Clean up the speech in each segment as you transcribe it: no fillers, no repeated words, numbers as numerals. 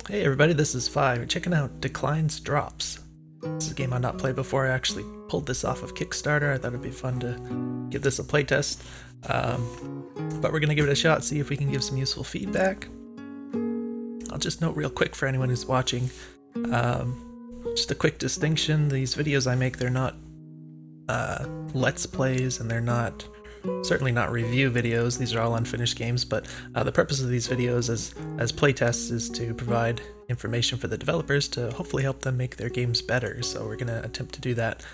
Hey everybody, this is Fi. We're checking out Declines Drops. This is a game I've not played before. I actually pulled this off of Kickstarter. I thought it'd be fun to give this a playtest. But we're going to give it a shot, see if we can give some useful feedback. I'll just note real quick for anyone who's watching, just a quick distinction. These videos I make, they're not Let's Plays, and they're certainly not review videos. These are all unfinished games, but the purpose of these videos as playtests is to provide information for the developers to hopefully help them make their games better. So we're going to attempt to do that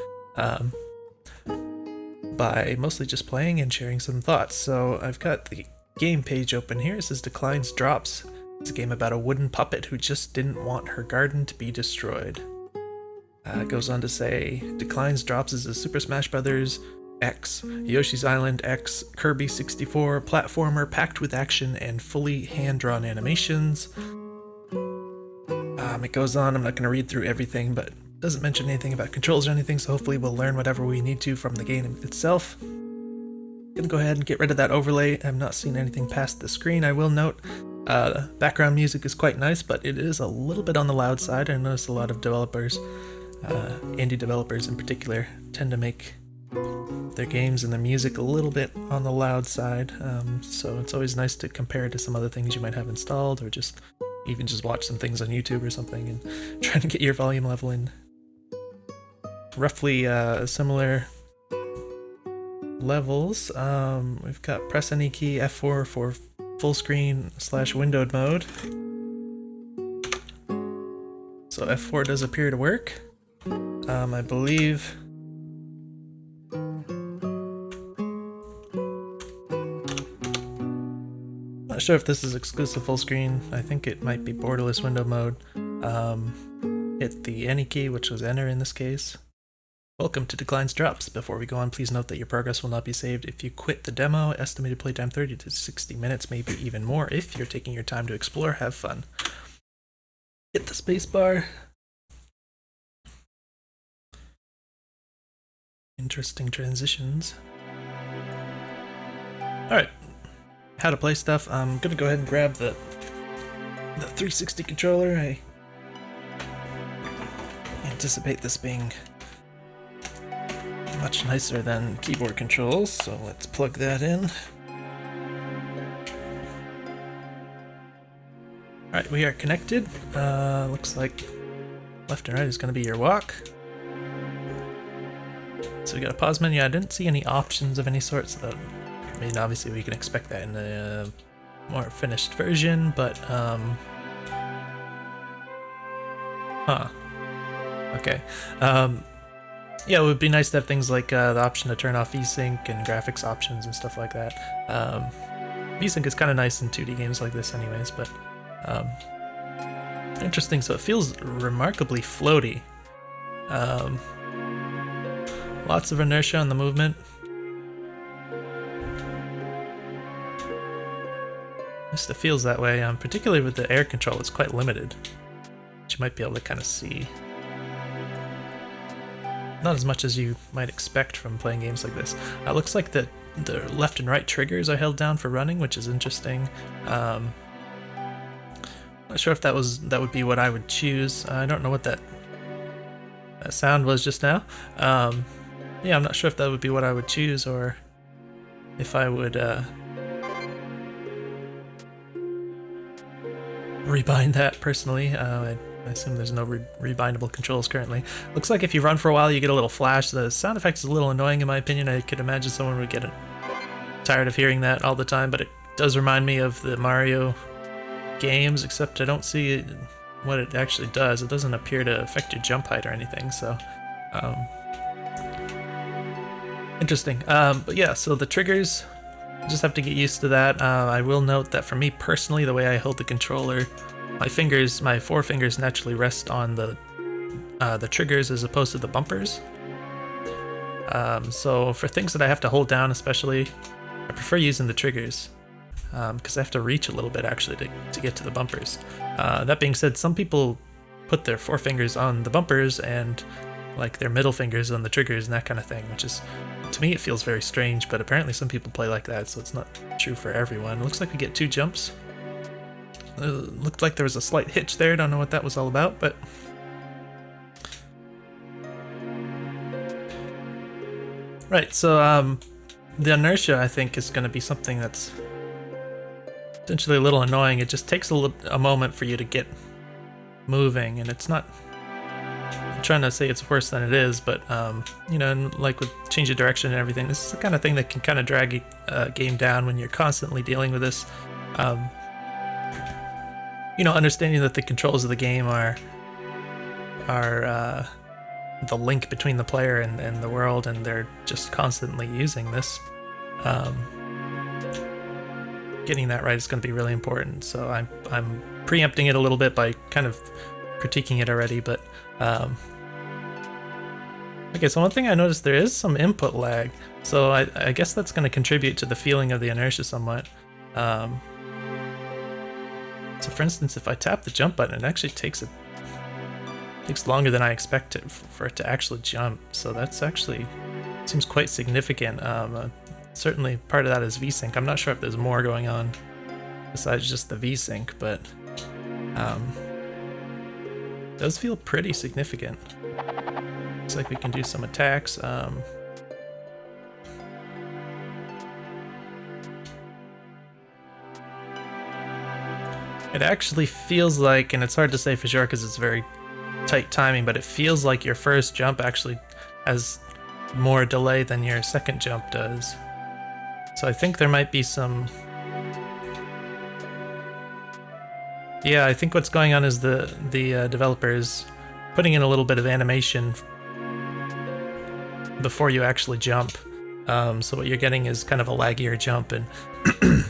by mostly just playing and sharing some thoughts. So I've got the game page open here. It says Declines Drops. It's a game about a wooden puppet who just didn't want her garden to be destroyed. It goes on to say, Declines Drops is a Super Smash Bros. X, Yoshi's Island X, Kirby 64 platformer packed with action and fully hand-drawn animations. It goes on, I'm not going to read through everything, but it doesn't mention anything about controls or anything, so hopefully we'll learn whatever we need to from the game itself. I'm going to go ahead and get rid of that overlay. I've not seen anything past the screen. I will note background music is quite nice, but it is a little bit on the loud side. I noticed a lot of developers, indie developers in particular, tend to make their games and their music a little bit on the loud side, so it's always nice to compare it to some other things you might have installed, or just even just watch some things on YouTube or something and try to get your volume level in roughly similar levels. We've got press any key, F4 for full screen / windowed mode. So F4 does appear to work. I believe not sure if this is exclusive full screen. I think it might be borderless window mode. Hit the any key, which was enter in this case. Welcome to Declines Drops. Before we go on, please note that your progress will not be saved if you quit the demo. Estimated playtime 30 to 60 minutes, maybe even more if you're taking your time to explore. Have fun. Hit the spacebar. Interesting transitions. Alright. How to play stuff. I'm gonna go ahead and grab the 360 controller. I anticipate this being much nicer than keyboard controls, so let's plug that in. Alright, we are connected. Looks like left and right is gonna be your walk. So we got a pause menu. I didn't see any options of any sort, so that, I mean, obviously we can expect that in a more finished version, but, okay. Yeah, it would be nice to have things like the option to turn off VSync and graphics options and stuff like that. VSync is kind of nice in 2D games like this anyways, but, interesting. So it feels remarkably floaty. Lots of inertia on the movement. It feels that way, particularly with the air control. It's quite limited, which you might be able to kind of see. Not as much as you might expect from playing games like this. It looks like the left and right triggers are held down for running, which is interesting. Not sure if that would be what I would choose. I don't know what that sound was just now. Yeah, I'm not sure if that would be what I would choose, or if I would rebind that personally. I assume there's no rebindable controls currently. Looks like if you run for a while you get a little flash. The sound effect is a little annoying in my opinion. I could imagine someone would get tired of hearing that all the time, but it does remind me of the Mario games, except I don't see what it actually does. It doesn't appear to affect your jump height or anything, so interesting. But yeah, so the triggers, just have to get used to that. I will note that for me personally, the way I hold the controller, my four fingers naturally rest on the triggers as opposed to the bumpers. So for things that I have to hold down especially, I prefer using the triggers, because I have to reach a little bit actually to get to the bumpers. That being said, some people put their four fingers on the bumpers and like their middle fingers on the triggers and that kind of thing, which is, to me, it feels very strange, but apparently some people play like that, so it's not true for everyone. It looks like we get 2 jumps. looked like there was a slight hitch there. Don't know what that was all about, but right. So the inertia, I think, is going to be something that's potentially a little annoying. It just takes a moment for you to get moving, and it's not. I'm trying to say it's worse than it is, but you know, and like with change of direction and everything, this is the kind of thing that can kind of drag a game down when you're constantly dealing with this. You know, understanding that the controls of the game are the link between the player and the world, and they're just constantly using this. Getting that right is going to be really important. So I'm preempting it a little bit by kind of critiquing it already, but okay. So one thing I noticed, there is some input lag, so I guess that's going to contribute to the feeling of the inertia somewhat. So for instance, if I tap the jump button, it actually takes longer than I expect it for it to actually jump. So that's actually seems quite significant. Certainly part of that is VSync. I'm not sure if there's more going on besides just the VSync, but it does feel pretty significant. Looks like we can do some attacks. It actually feels like, and it's hard to say for sure because it's very tight timing, but it feels like your first jump actually has more delay than your second jump does. So I think there might be some... Yeah, I think what's going on is the developer is putting in a little bit of animation before you actually jump. So what you're getting is kind of a laggier jump, and I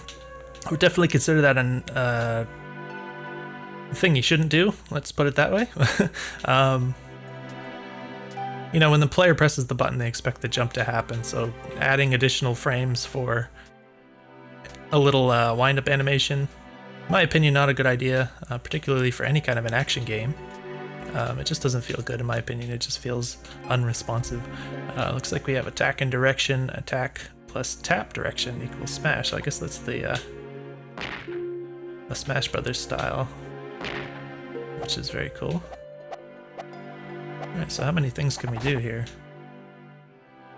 would definitely consider that a thing you shouldn't do. Let's put it that way. You know, when the player presses the button, they expect the jump to happen. So adding additional frames for a little wind-up animation, in my opinion, not a good idea, particularly for any kind of an action game. It just doesn't feel good, in my opinion. It just feels unresponsive. Looks like we have attack and direction. Attack plus tap direction equals smash. So I guess that's the Smash Brothers style, which is very cool. Alright, so how many things can we do here?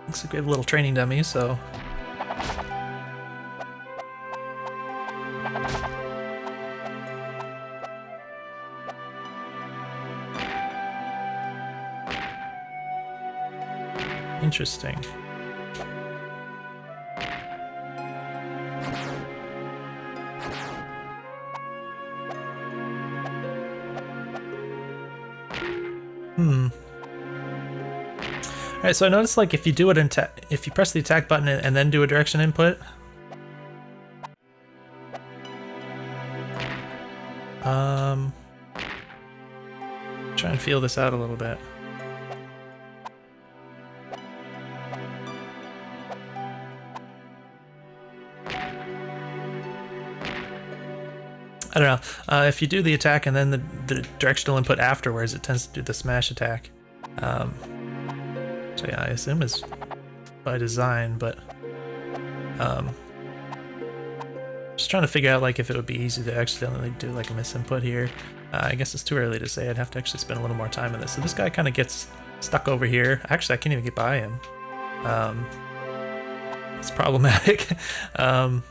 Looks like we have a little training dummy, so... Interesting. Alright, so I noticed, like, if you do it if you press the attack button and then do a direction input, try and feel this out a little bit. I don't know. If you do the attack and then the directional input afterwards, it tends to do the smash attack. So yeah, I assume it's by design, but just trying to figure out, like, if it would be easy to accidentally do like a misinput here. I guess it's too early to say. I'd have to actually spend a little more time on this. So this guy kind of gets stuck over here. Actually, I can't even get by him. It's problematic. All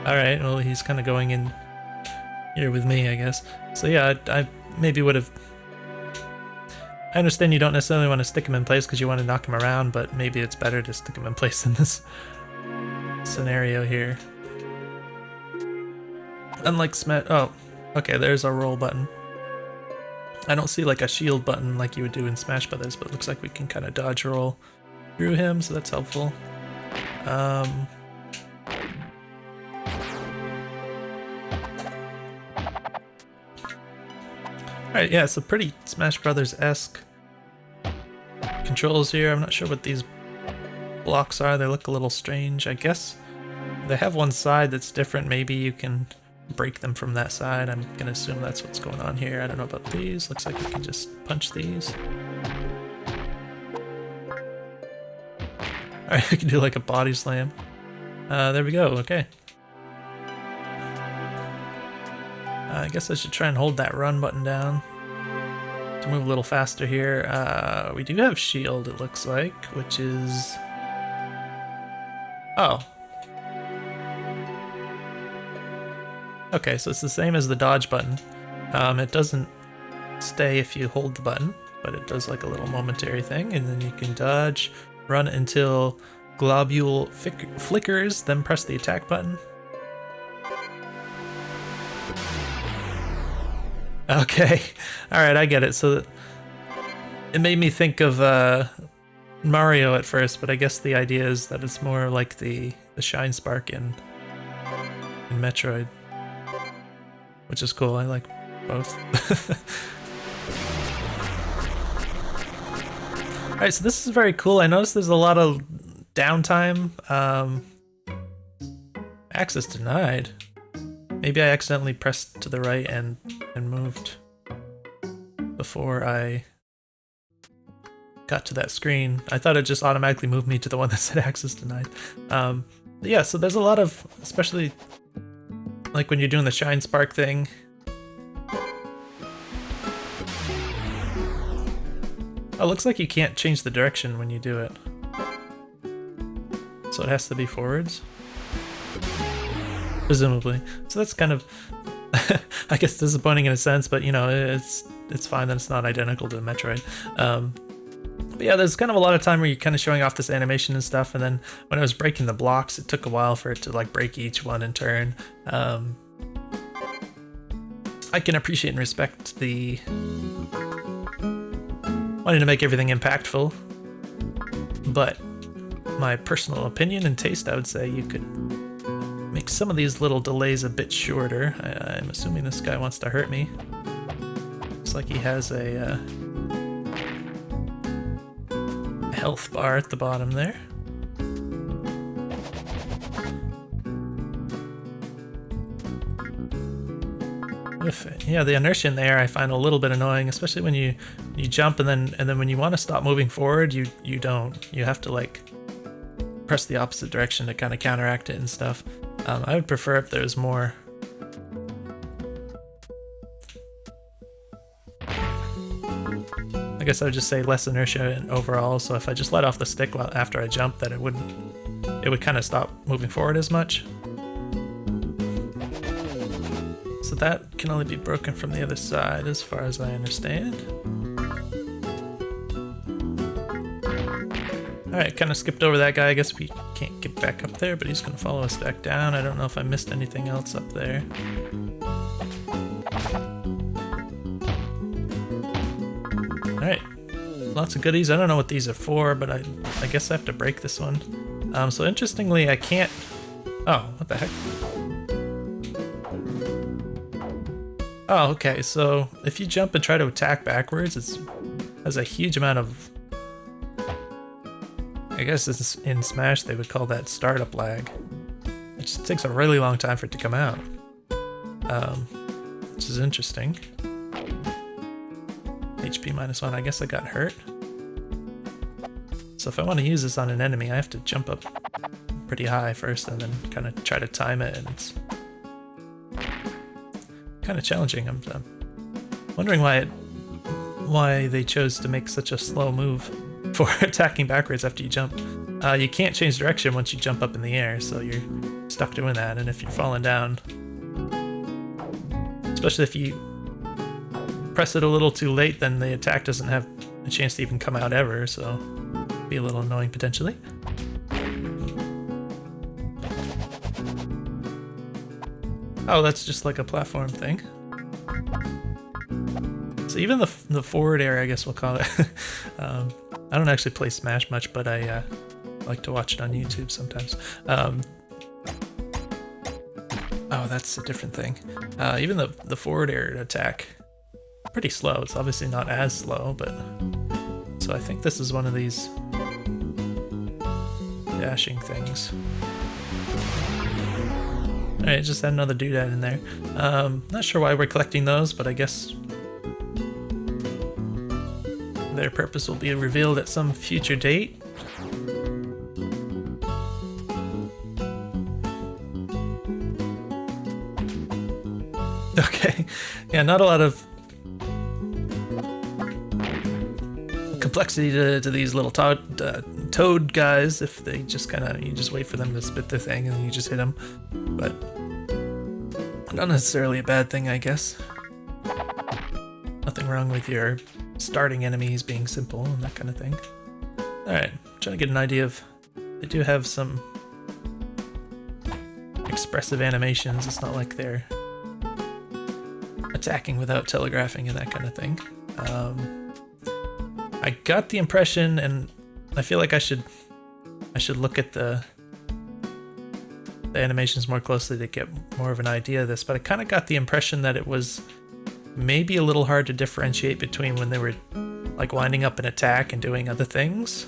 right, well, he's kind of going in here with me, I guess. So yeah, I maybe would have... I understand you don't necessarily want to stick him in place because you want to knock him around, but maybe it's better to stick him in place in this scenario here. Unlike Smash... Oh, okay, there's our roll button. I don't see like a shield button like you would do in Smash Brothers, but it looks like we can kind of dodge roll through him, so that's helpful. Alright, yeah, so pretty Smash Brothers-esque controls here. I'm not sure what these blocks are. They look a little strange. I guess they have one side that's different. Maybe you can break them from that side. I'm gonna assume that's what's going on here. I don't know about these. Looks like we can just punch these. Alright, we can do like a body slam. There we go, okay. I guess I should try and hold that run button down to move a little faster here. We do have shield, it looks like, which is... Oh. Okay, so it's the same as the dodge button. It doesn't stay if you hold the button, but it does like a little momentary thing, and then you can dodge, run until globule flickers, then press the attack button. Okay, alright, I get it. So it made me think of Mario at first, but I guess the idea is that it's more like the Shine Spark in Metroid, which is cool. I like both. Alright, so this is very cool. I noticed there's a lot of downtime. Access denied. Maybe I accidentally pressed to the right and moved before I got to that screen. I thought it just automatically moved me to the one that said access denied. Yeah, so there's a lot of, especially like when you're doing the Shine Spark thing. Oh, it looks like you can't change the direction when you do it. So it has to be forwards. Presumably. So that's kind of, I guess, disappointing in a sense, but you know, it's fine that it's not identical to Metroid. But yeah, there's kind of a lot of time where you're kind of showing off this animation and stuff, and then when I was breaking the blocks, it took a while for it to like break each one in turn. I can appreciate and respect the wanting to make everything impactful, but my personal opinion and taste, I would say you could make some of these little delays a bit shorter. I'm assuming this guy wants to hurt me. Looks like he has a health bar at the bottom there. Yeah, the inertia in the air I find a little bit annoying, especially when you jump and then when you want to stop moving forward, you don't. You have to like press the opposite direction to kind of counteract it and stuff. I would prefer if there was more. I guess I would just say less inertia overall. So if I just let off the stick after I jump, that it would kind of stop moving forward as much. So that can only be broken from the other side, as far as I understand. Alright, kind of skipped over that guy. I guess we can't get back up there, but he's going to follow us back down. I don't know if I missed anything else up there. Alright, lots of goodies. I don't know what these are for, but I guess I have to break this one. So interestingly, I can't... Oh, what the heck? Oh, okay, so if you jump and try to attack backwards, it has a huge amount of... I guess in Smash they would call that startup lag. It just takes a really long time for it to come out. Which is interesting. HP -1, I guess I got hurt. So if I want to use this on an enemy, I have to jump up pretty high first and then kind of try to time it, and it's kind of challenging. I'm wondering why they chose to make such a slow move for attacking backwards after you jump. You can't change direction once you jump up in the air, so you're stuck doing that, and if you're falling down, especially if you press it a little too late, then the attack doesn't have a chance to even come out ever, so it'd be a little annoying potentially. Oh, that's just like a platform thing. So even the forward air, I guess we'll call it. I don't actually play Smash much, but I like to watch it on YouTube sometimes. Oh, that's a different thing. Even the forward air attack, pretty slow. It's obviously not as slow, but... So I think this is one of these dashing things. Alright, just had another doodad in there. Not sure why we're collecting those, but I guess their purpose will be revealed at some future date. Okay. Yeah, not a lot of complexity to these little toad guys if they just you just wait for them to spit their thing and then you just hit them. But not necessarily a bad thing, I guess. Nothing wrong with your starting enemies being simple and that kind of thing. Alright, trying to get an idea of... They do have some expressive animations. It's not like they're attacking without telegraphing and that kind of thing. I got the impression, and I feel like I should look at the animations more closely to get more of an idea of this, but I kind of got the impression that it was maybe a little hard to differentiate between when they were like winding up an attack and doing other things,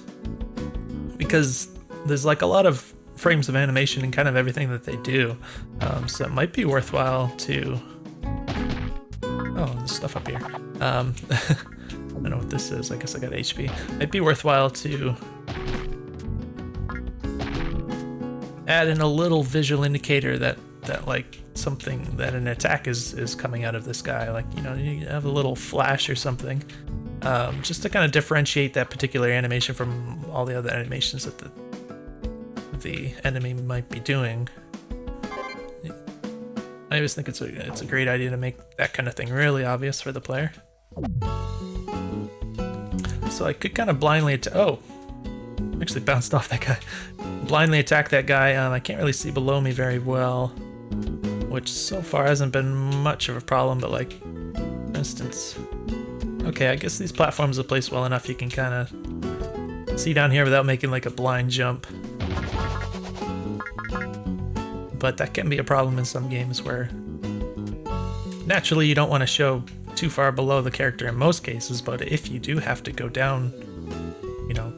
because there's like a lot of frames of animation in kind of everything that they do, so it might be worthwhile to... Oh, there's stuff up here. I don't know what this is. I guess I got HP. Might be worthwhile to add in a little visual indicator that like something, that an attack is coming out of this guy. Like, you know, you have a little flash or something, just to kind of differentiate that particular animation from all the other animations that the enemy might be doing. I always think it's a great idea to make that kind of thing really obvious for the player. So I could kind of blindly actually bounced off that guy. Blindly attack that guy. I can't really see below me very well, which so far hasn't been much of a problem, but like, for instance, okay, I guess these platforms are placed well enough you can kind of see down here without making like a blind jump. But that can be a problem in some games where naturally you don't want to show too far below the character in most cases, but if you do have to go down, you know,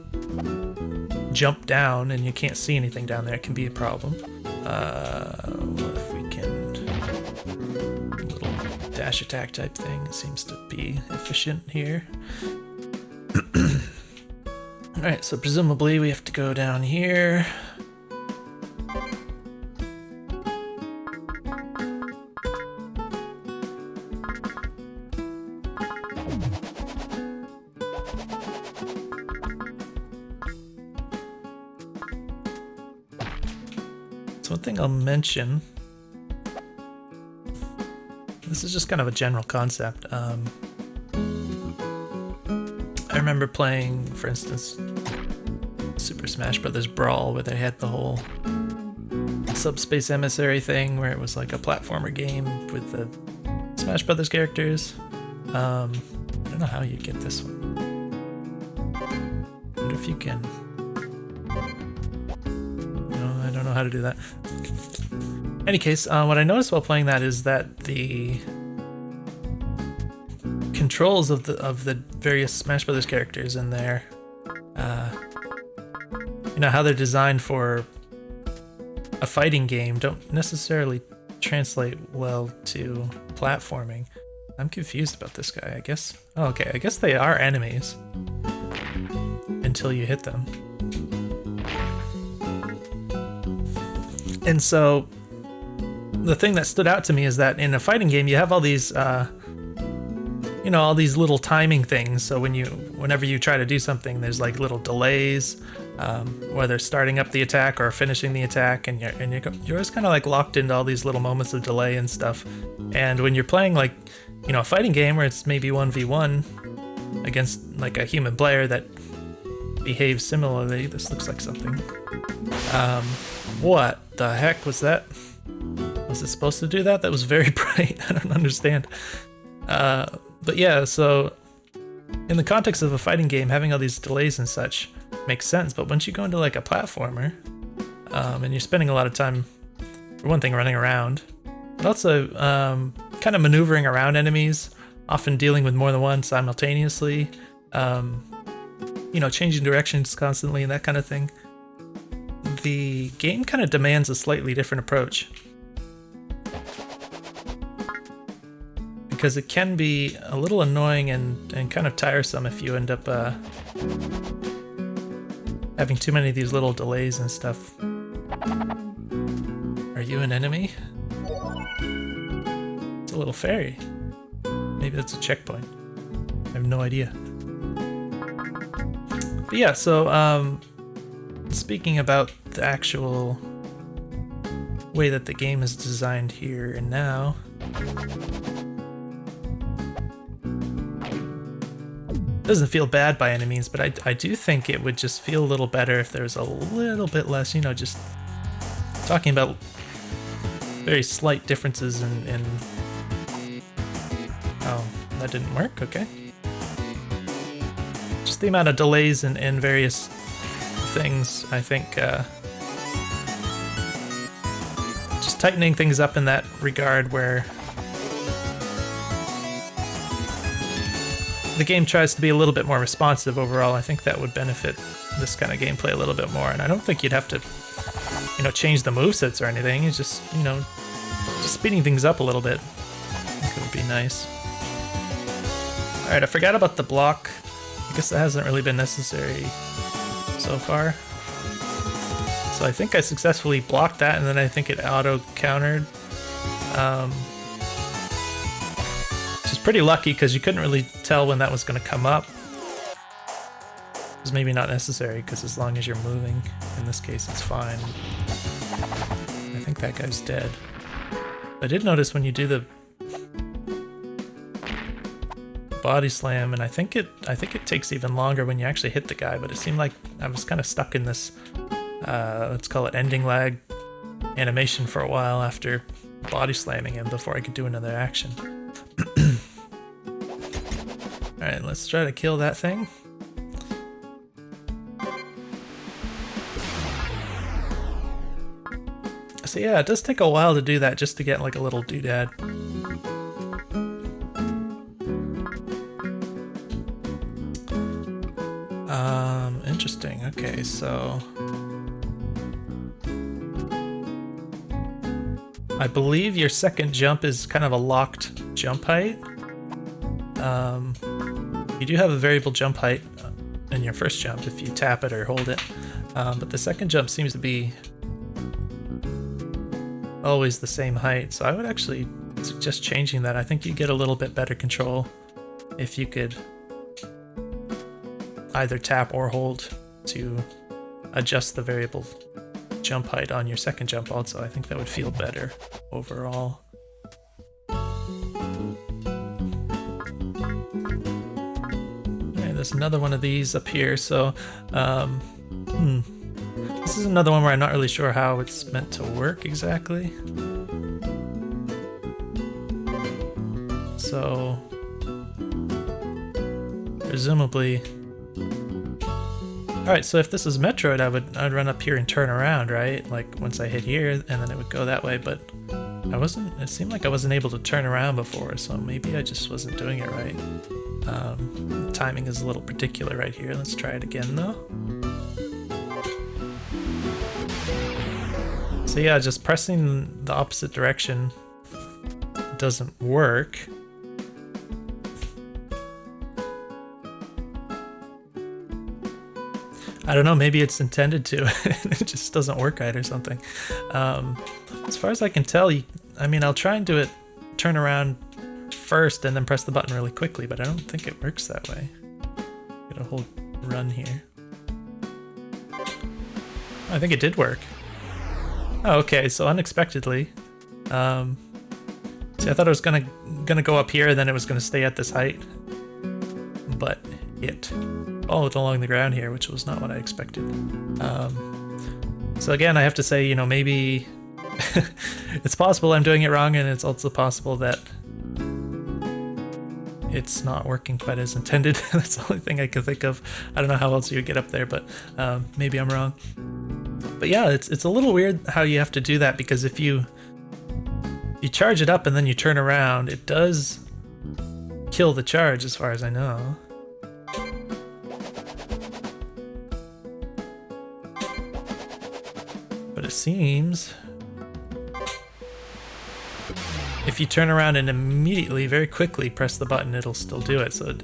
jump down and you can't see anything down there, it can be a problem. What if we can... A little dash attack type thing. It seems to be efficient here. Alright, so presumably we have to go down here. One thing I'll mention, this is just kind of a general concept. I remember playing, for instance, Super Smash Bros. Brawl, where they had the whole subspace emissary thing, where it was like a platformer game with the Smash Bros. Characters. I don't know how you get this one. I wonder if you can... No, I don't know how to do that. Any case, what I noticed while playing that is that the controls of the various Smash Brothers characters in there, you know, how they're designed for a fighting game, don't necessarily translate well to platforming. I'm confused about this guy, I guess. Oh, okay, I guess they are enemies until you hit them. And so the thing that stood out to me is that in a fighting game, you have all these, you know, all these little timing things. So whenever you try to do something, there's like little delays, whether starting up the attack or finishing the attack, and you're always kind of like locked into all these little moments of delay and stuff. And when you're playing like, you know, a fighting game where it's maybe 1v1 against like a human player that behaves similarly, this looks like something. What the heck was that? Was it supposed to do that? That was very bright. I don't understand. But yeah, so in the context of a fighting game, having all these delays and such makes sense. But once you go into like a platformer, and you're spending a lot of time, for one thing, running around, but also kind of maneuvering around enemies, often dealing with more than one simultaneously, you know, changing directions constantly and that kind of thing. The game kind of demands a slightly different approach, because it can be a little annoying and kind of tiresome if you end up having too many of these little delays and stuff. Are you an enemy? It's a little fairy. Maybe that's a checkpoint. I have no idea. But yeah, so speaking about the actual way that the game is designed here and now, doesn't feel bad by any means, but I do think it would just feel a little better if there was a little bit less, you know, just talking about very slight differences in oh, that didn't work, okay. Just the amount of delays in various things, I think, just tightening things up in that regard where the game tries to be a little bit more responsive overall. I think that would benefit this kind of gameplay a little bit more, and I don't think you'd have to, you know, change the movesets or anything. It's just, you know, just speeding things up a little bit. I think it would be nice. Alright, I forgot about the block. I guess that hasn't really been necessary so far. So I think I successfully blocked that, and then I think it auto-countered. Which is pretty lucky, because you couldn't really tell when that was going to come up. It's maybe not necessary, because as long as you're moving, in this case, it's fine. I think that guy's dead. I did notice when you do the body slam, and I think it takes even longer when you actually hit the guy, but it seemed like I was kind of stuck in this, let's call it ending lag animation for a while after body slamming him before I could do another action. Alright, let's try to kill that thing. So yeah, it does take a while to do that just to get like a little doodad. Interesting. Okay, so I believe your second jump is kind of a locked jump height. You do have a variable jump height in your first jump if you tap it or hold it, but the second jump seems to be always the same height, so I would actually suggest changing that. I think you get a little bit better control if you could either tap or hold to adjust the variable jump height on your second jump also. I think that would feel better overall. Okay, there's another one of these up here, so this is another one where I'm not really sure how it's meant to work exactly. So presumably, alright, so if this is Metroid, I'd run up here and turn around, right? Like once I hit here, and then it would go that way, but it seemed like I wasn't able to turn around before, so maybe I just wasn't doing it right. Timing is a little particular right here. Let's try it again though. So yeah, just pressing the opposite direction doesn't work. I don't know, maybe it's intended to. It just doesn't work right or something. As far as I can tell, I mean, I'll try and do it, turn around first and then press the button really quickly, but I don't think it works that way. Get a whole run here. I think it did work. Oh, okay, so unexpectedly. See, I thought it was gonna go up here and then it was gonna stay at this height. But it followed along the ground here, which was not what I expected. So again, I have to say, you know, maybe it's possible I'm doing it wrong, and it's also possible that it's not working quite as intended. That's the only thing I can think of. I don't know how else you would get up there, but maybe I'm wrong. But yeah, it's a little weird how you have to do that, because if you charge it up and then you turn around, it does kill the charge as far as I know. But it seems if you turn around and immediately, very quickly press the button, it'll still do it. So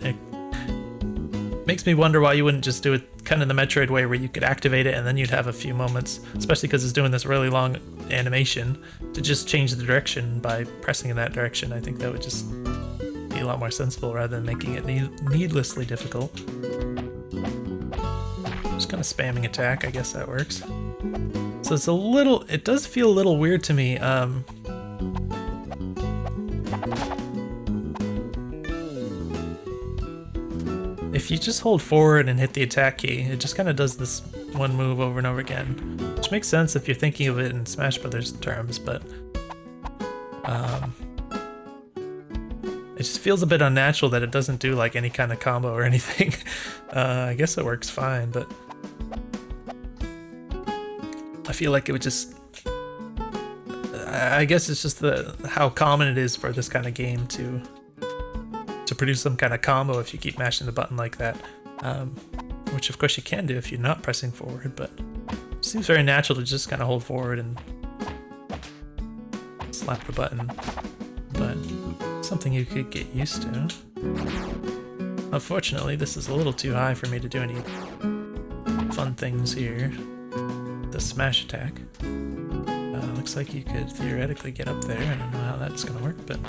makes me wonder why you wouldn't just do it kind of the Metroid way, where you could activate it and then you'd have a few moments, especially because it's doing this really long animation, to just change the direction by pressing in that direction. I think that would just be a lot more sensible rather than making it needlessly difficult. Just kind of spamming attack, I guess that works. So it's a little, it does feel a little weird to me. If you just hold forward and hit the attack key, it just kind of does this one move over and over again, which makes sense if you're thinking of it in Smash Brothers terms, but it just feels a bit unnatural that it doesn't do like any kind of combo or anything. I guess it works fine, but I feel like it would just, I guess it's just how common it is for this kind of game to produce some kind of combo if you keep mashing the button like that, which of course you can do if you're not pressing forward, but it seems very natural to just kind of hold forward and slap the button, but something you could get used to. Unfortunately, this is a little too high for me to do any fun things here. The smash attack. Looks like you could theoretically get up there. I don't know how that's gonna work, but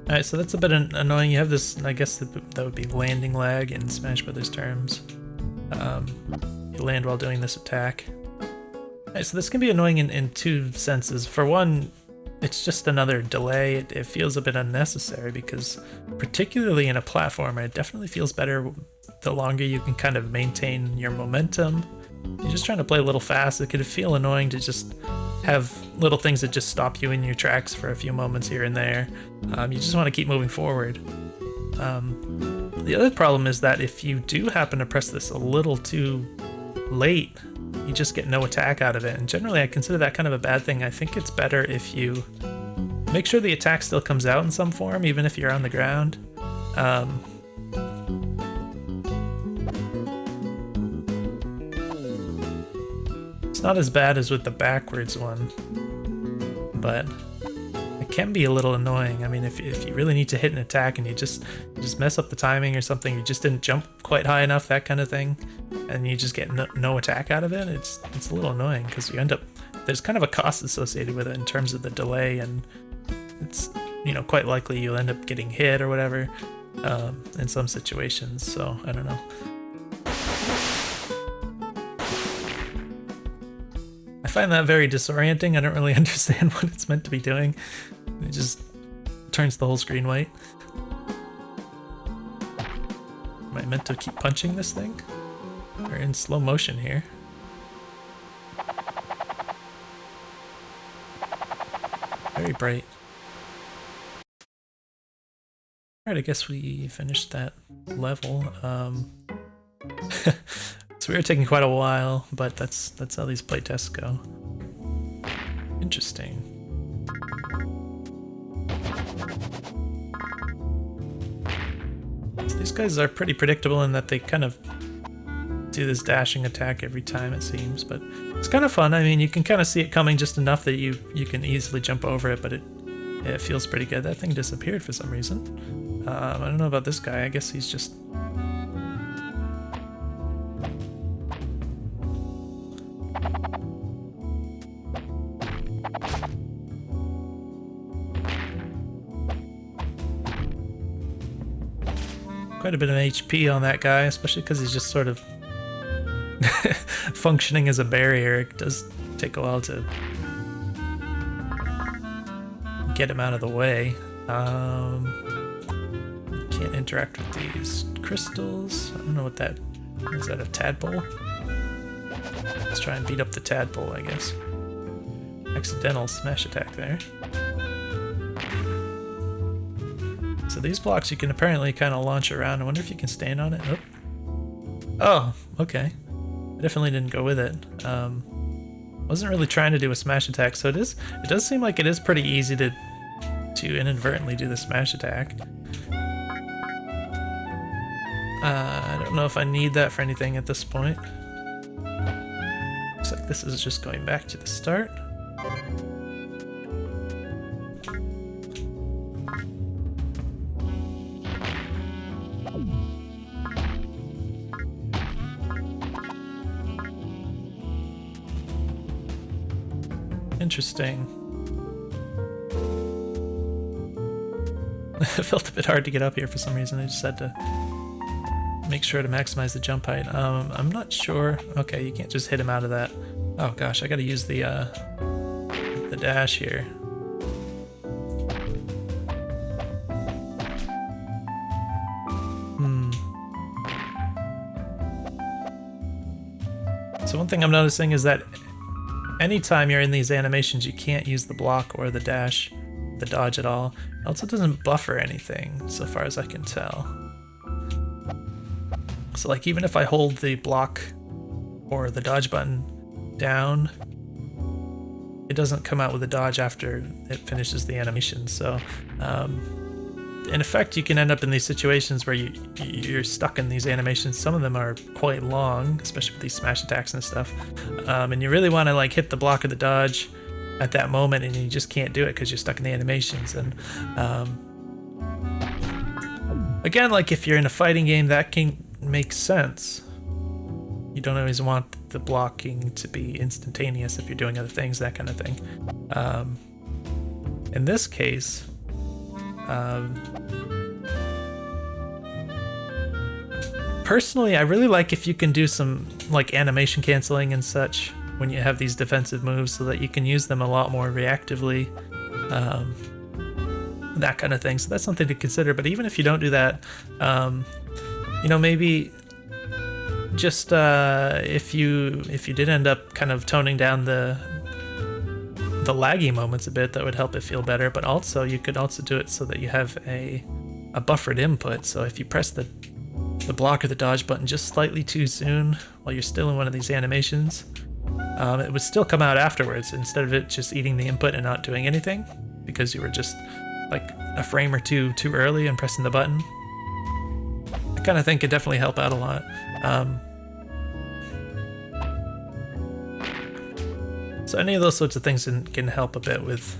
alright, so that's a bit annoying. You have this, I guess that would be landing lag in Smash Brothers terms. You land while doing this attack. Alright, so this can be annoying in two senses. For one, it's just another delay. It feels a bit unnecessary because, particularly in a platformer, it definitely feels better the longer you can kind of maintain your momentum. You're just trying to play a little fast. It could feel annoying to just have little things that just stop you in your tracks for a few moments here and there. You just want to keep moving forward. The other problem is that if you do happen to press this a little too late, you just get no attack out of it, and generally I consider that kind of a bad thing. I think it's better if you make sure the attack still comes out in some form, even if you're on the ground. It's not as bad as with the backwards one, but it can be a little annoying. I mean, if you really need to hit an attack and you just mess up the timing or something, you just didn't jump quite high enough, that kind of thing, and you just get no attack out of it, it's a little annoying because you end up, there's kind of a cost associated with it in terms of the delay, and it's, you know, quite likely you'll end up getting hit or whatever in some situations, so I don't know. I find that very disorienting. I don't really understand what it's meant to be doing. It just turns the whole screen white. Am I meant to keep punching this thing? We're in slow motion here. Very bright. Alright, I guess we finished that level. So we were taking quite a while, but that's how these playtests go. Interesting. So these guys are pretty predictable in that they kind of do this dashing attack every time, it seems, but it's kind of fun. I mean, you can kind of see it coming just enough that you can easily jump over it, but it feels pretty good. That thing disappeared for some reason. I don't know about this guy. I guess he's just... quite a bit of HP on that guy, especially because he's just sort of functioning as a barrier. It does take a while to get him out of the way. Can't interact with these crystals. I don't know what that is. Is that a tadpole? Let's try and beat up the tadpole, I guess. Accidental smash attack there. So these blocks you can apparently kind of launch around. I wonder if you can stand on it. Oh, okay. I definitely didn't go with it. Wasn't really trying to do a smash attack, so it does seem like it is pretty easy to inadvertently do the smash attack. I don't know if I need that for anything at this point. Looks like this is just going back to the start. Interesting. It felt a bit hard to get up here for some reason. I just had to make sure to maximize the jump height. I'm not sure. Okay, you can't just hit him out of that. Oh gosh, I gotta use the dash here. So one thing I'm noticing is that anytime you're in these animations, you can't use the block or the dash, the dodge at all. It also doesn't buffer anything, so far as I can tell. So like even if I hold the block or the dodge button down, it doesn't come out with a dodge after it finishes the animation. So in effect, you can end up in these situations where you're stuck in these animations. Some of them are quite long, especially with these smash attacks and stuff. And you really want to like hit the block or the dodge at that moment, and you just can't do it because you're stuck in the animations. And again, like if you're in a fighting game, that can make sense. You don't always want the blocking to be instantaneous if you're doing other things, that kind of thing. In this case, personally, I really like if you can do some like animation canceling and such when you have these defensive moves, so that you can use them a lot more reactively, that kind of thing. So that's something to consider. But even if you don't do that, you know, maybe just if you did end up kind of toning down the laggy moments a bit, that would help it feel better. But also you could also do it so that you have a buffered input. So if you press the block or the dodge button just slightly too soon while you're still in one of these animations, it would still come out afterwards, instead of it just eating the input and not doing anything because you were just like a frame or two too early and pressing the button. I kind of think it definitely help out a lot. So any of those sorts of things can help a bit with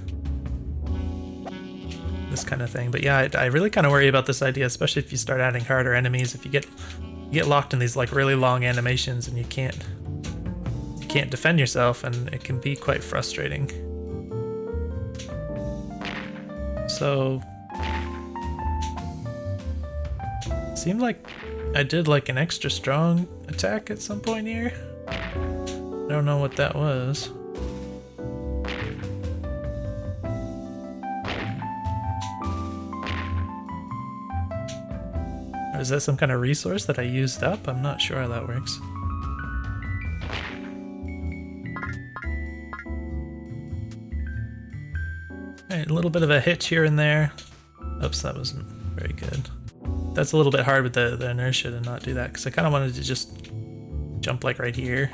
this kind of thing. But yeah, I really kind of worry about this idea, especially if you start adding harder enemies. If you get locked in these like really long animations and you can't defend yourself, and it can be quite frustrating. So seemed like I did like an extra strong attack at some point here. I don't know what that was. Or is that some kind of resource that I used up? I'm not sure how that works. Alright, a little bit of a hitch here and there. Oops, that wasn't very good. That's a little bit hard with the inertia to not do that, because I kind of wanted to just jump like right here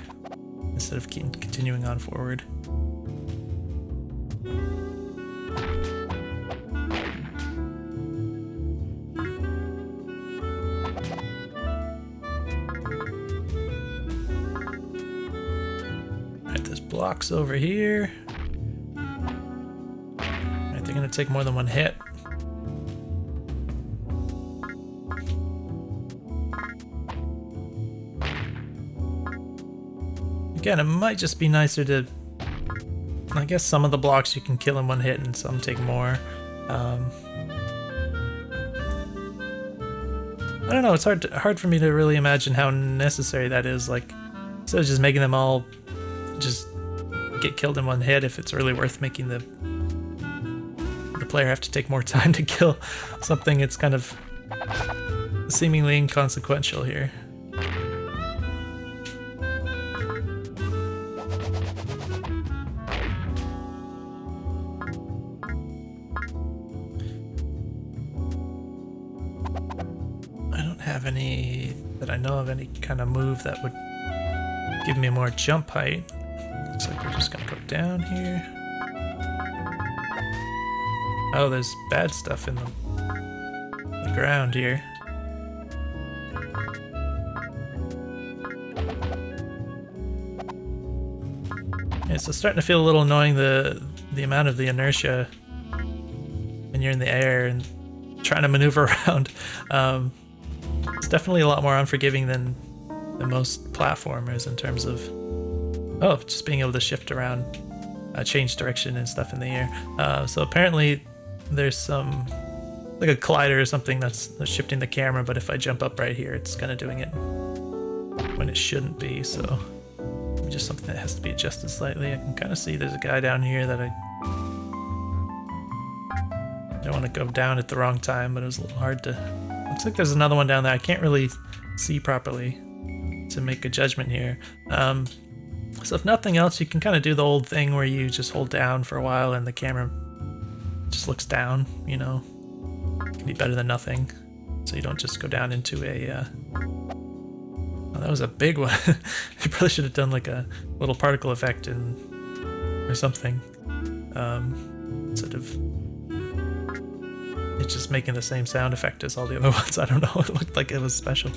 instead of continuing on forward. Alright, there's blocks over here. Alright, they're gonna take more than one hit. Again, it might just be nicer to... I guess some of the blocks you can kill in one hit and some take more. I don't know, it's hard for me to really imagine how necessary that is. Like, instead of just making them all just get killed in one hit, if it's really worth making the player have to take more time to kill something, it's kind of seemingly inconsequential here. Have any that I know of, any kind of move that would give me more jump height. Looks like we're just gonna go down here. Oh, there's bad stuff in the ground here. Okay, so starting to feel a little annoying, the amount of the inertia when you're in the air and trying to maneuver around. It's definitely a lot more unforgiving than most platformers in terms of just being able to shift around, change direction and stuff in the air. So apparently there's some like a collider or something that's shifting the camera, but if I jump up right here, it's kind of doing it when it shouldn't be. So just something that has to be adjusted slightly. I can kind of see there's a guy down here that I don't want to go down at the wrong time, but it was a little hard to... Looks like there's another one down there. I can't really see properly to make a judgment here. So if nothing else, you can kind of do the old thing where you just hold down for a while and the camera just looks down, you know. It can be better than nothing. So you don't just go down into a... Oh, that was a big one. You probably should have done like a little particle effect or something. Instead of it's just making the same sound effect as all the other ones. I don't know. It looked like it was special.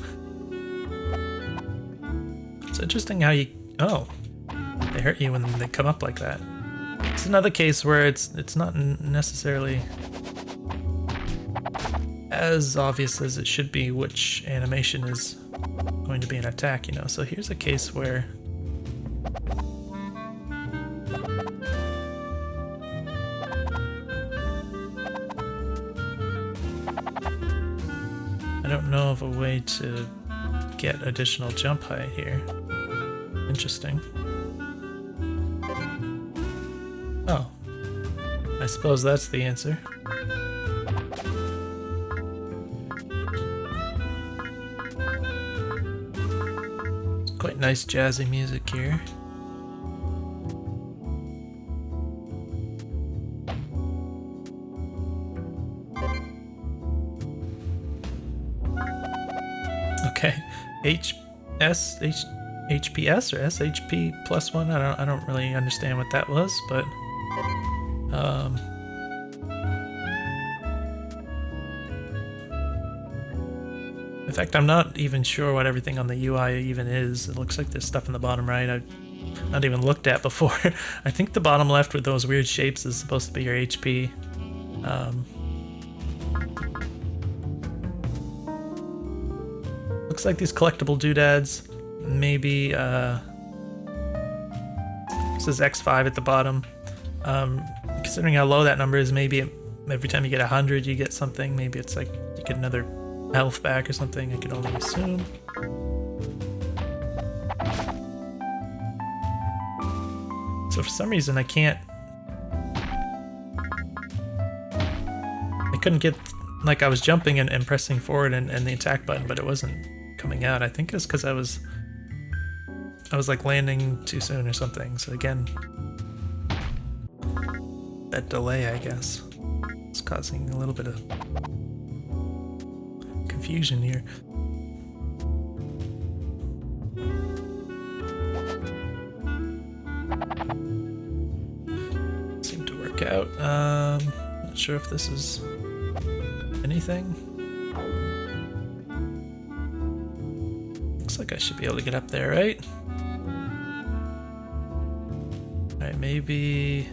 It's interesting how you... Oh, they hurt you when they come up like that. It's another case where it's not necessarily as obvious as it should be which animation is going to be an attack, you know. So here's a case where I don't know of a way to get additional jump height here. Interesting. Oh, I suppose that's the answer. Quite nice jazzy music here. Okay, HPS or SHP +1. I don't really understand what that was, but in fact, I'm not even sure what everything on the UI even is. It looks like there's stuff in the bottom right I've not even looked at before. I think the bottom left with those weird shapes is supposed to be your HP. Looks like these collectible doodads, maybe, this is X5 at the bottom. Considering how low that number is, maybe every time you get 100 you get something. Maybe it's like you get another health back or something, I can only assume. So for some reason I couldn't get, like I was jumping and pressing forward and the attack button, but it wasn't coming out. I think it's because I was like landing too soon or something. So again, that delay, I guess, is causing a little bit of confusion here. Seemed to work out. Not sure if this is anything. Looks like I should be able to get up there, right? Alright, maybe...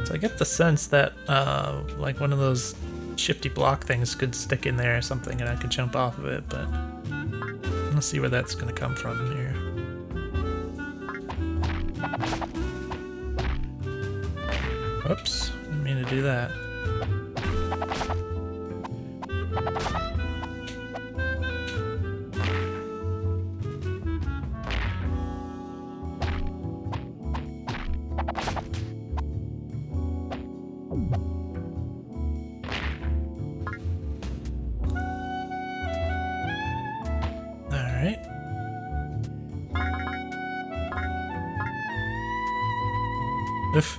So I get the sense that like one of those shifty block things could stick in there or something and I could jump off of it, but let's see where that's going to come from here. Whoops, didn't mean to do that. Alright. Oof.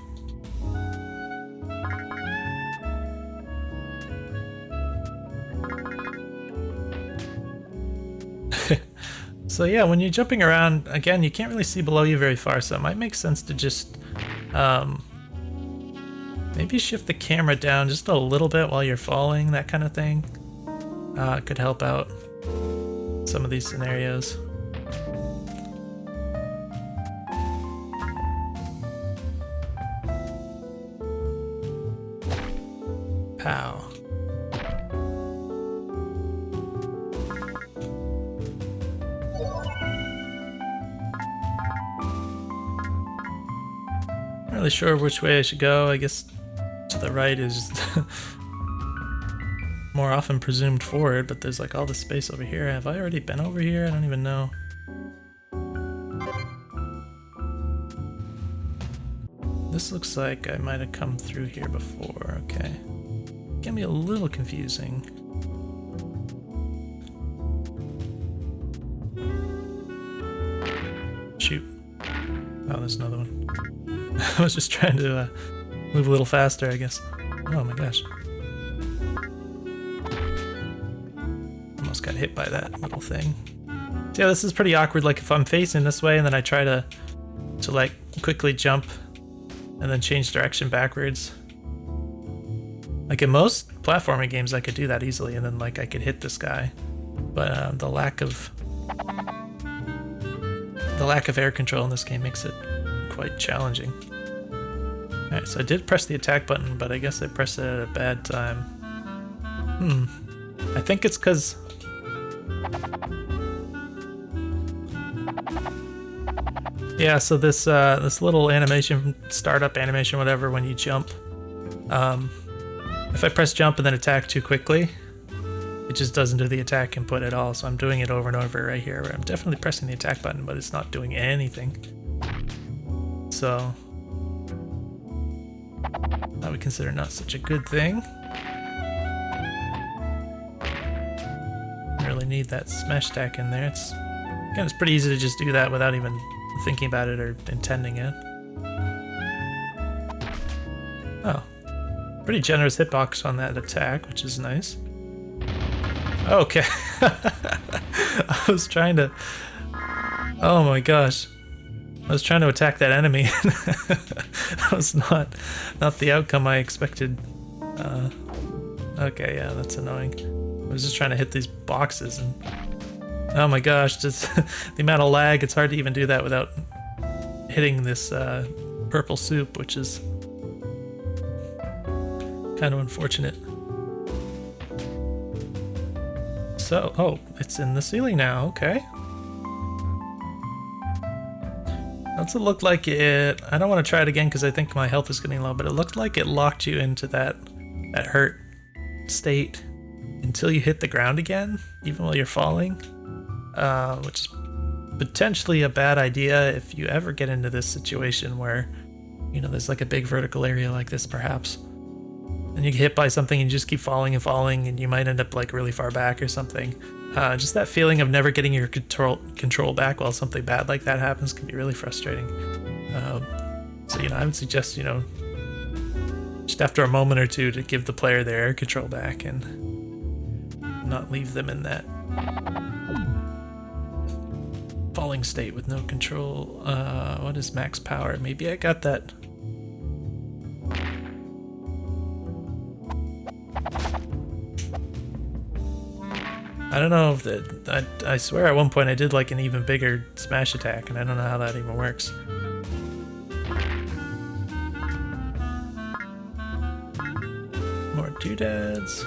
So yeah, when you're jumping around, again, you can't really see below you very far, so it might make sense to just Maybe shift the camera down just a little bit while you're falling, that kind of thing. It could help out some of these scenarios. Pow. Not really sure which way I should go. I guess to the right is more often presumed forward, but there's like all this space over here. Have I already been over here? I don't even know. This looks like I might have come through here before. Okay. Can be a little confusing. Shoot. Oh, there's another one. I was just trying to move a little faster, I guess. Oh my gosh. Almost got hit by that little thing. So yeah, this is pretty awkward. Like if I'm facing this way and then I try to like quickly jump and then change direction backwards. Like in most platforming games I could do that easily and then like I could hit this guy. But the lack of air control in this game makes it quite challenging. Alright, so I did press the attack button, but I guess I pressed it at a bad time. I think it's because yeah, so this this little animation, startup animation, whatever, when you jump, if I press jump and then attack too quickly, it just doesn't do the attack input at all. So I'm doing it over and over right here, where I'm definitely pressing the attack button, but it's not doing anything. So I would consider not such a good thing. Really need that smash attack in there. It's pretty easy to just do that without even thinking about it or intending it. Oh, pretty generous hitbox on that attack, which is nice. Okay. I was trying to... Oh my gosh. I was trying to attack that enemy. That was not the outcome I expected. Okay, yeah, that's annoying. I was just trying to hit these boxes and... Oh my gosh, just the amount of lag, it's hard to even do that without hitting this purple soup, which is kind of unfortunate. So, oh, it's in the ceiling now, okay. Doesn't look like it... I don't want to try it again because I think my health is getting low, but it looked like it locked you into that hurt state until you hit the ground again, even while you're falling, which is potentially a bad idea if you ever get into this situation where, you know, there's like a big vertical area like this perhaps, and you get hit by something and you just keep falling and falling and you might end up like really far back or something. Just that feeling of never getting your control back while something bad like that happens can be really frustrating. So, you know, I would suggest, you know, just after a moment or two to give the player their air control back and not leave them in that falling state with no control. What is max power? Maybe I got that. I don't know if that. I swear at one point I did like an even bigger smash attack, and I don't know how that even works. More doodads.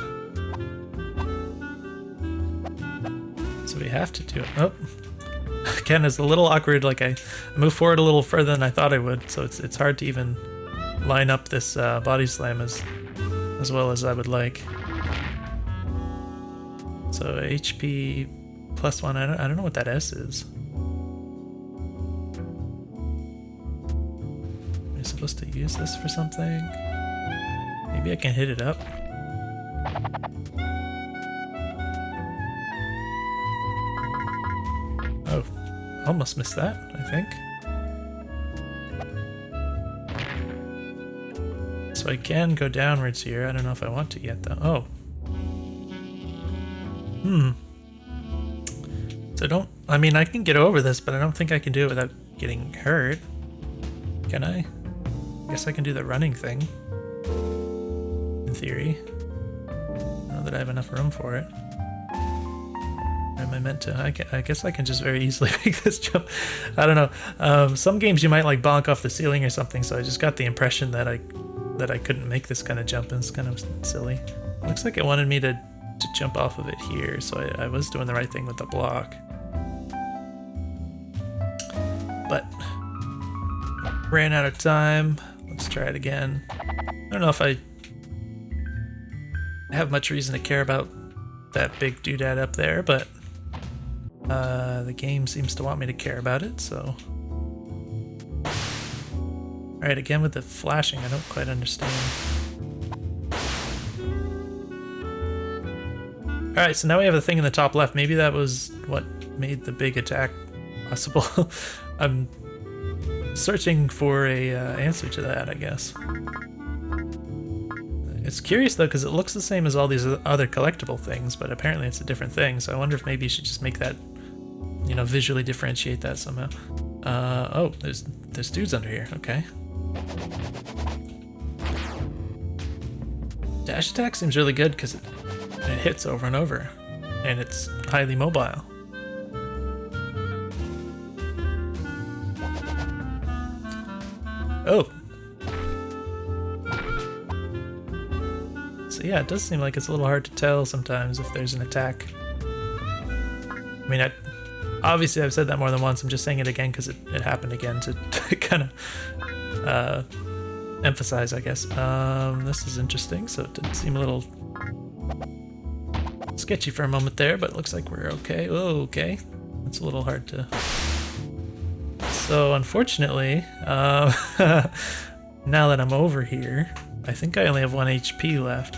So we have to do it. Oh, again, it's a little awkward. Like I moved forward a little further than I thought I would, so it's hard to even line up this body slam as well as I would like. So HP +1. I don't know what that S is. Am I supposed to use this for something? Maybe I can hit it up. Oh, almost missed that, I think. So I can go downwards here. I don't know if I want to yet, though. Oh. So I mean, I can get over this, but I don't think I can do it without getting hurt. Can I? I guess I can do the running thing. in theory. I don't know that I have enough room for it. Or am I meant to? I guess I can just very easily make this jump. I don't know. Some games you might like bonk off the ceiling or something, so I just got the impression that I couldn't make this kind of jump, and it's kind of silly. It looks like it wanted me to jump off of it here, so I was doing the right thing with the block. But ran out of time. Let's try it again. I don't know if I have much reason to care about that big doodad up there, but the game seems to want me to care about it, so. Alright, again with the flashing, I don't quite understand. Alright, so now we have the thing in the top left. Maybe that was what made the big attack possible. I'm searching for a answer to that, I guess. It's curious though, because it looks the same as all these other collectible things, but apparently it's a different thing, so I wonder if maybe you should just make that, you know, visually differentiate that somehow. Oh, there's dudes under here, okay. Dash attack seems really good because it hits over and over, and it's highly mobile. Oh! So yeah, it does seem like it's a little hard to tell sometimes if there's an attack. I mean, obviously I've said that more than once, I'm just saying it again because it happened again to kind of emphasize, I guess. This is interesting, so it did seem a little sketchy for a moment there, but it looks like we're okay. Oh, okay. It's a little hard to... So unfortunately, now that I'm over here, I think I only have 1 HP left.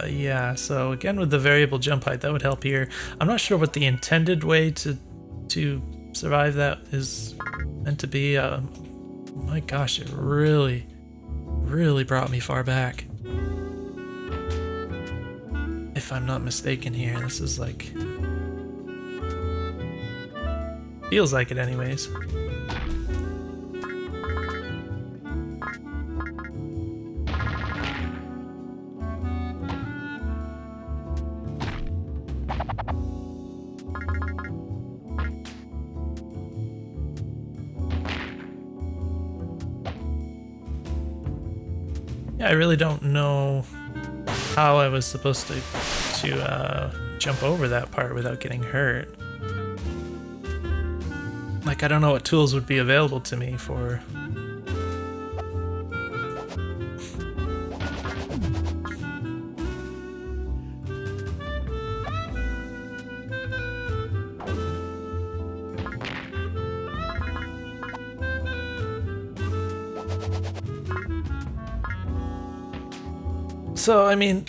Yeah, so again with the variable jump height, that would help here. I'm not sure what the intended way to survive that is meant to be. My gosh, it really brought me far back. If I'm not mistaken here, this is like... feels like it anyways. Yeah, I really don't know how I was supposed to jump over that part without getting hurt. Like, I don't know what tools would be available to me for... So, I mean,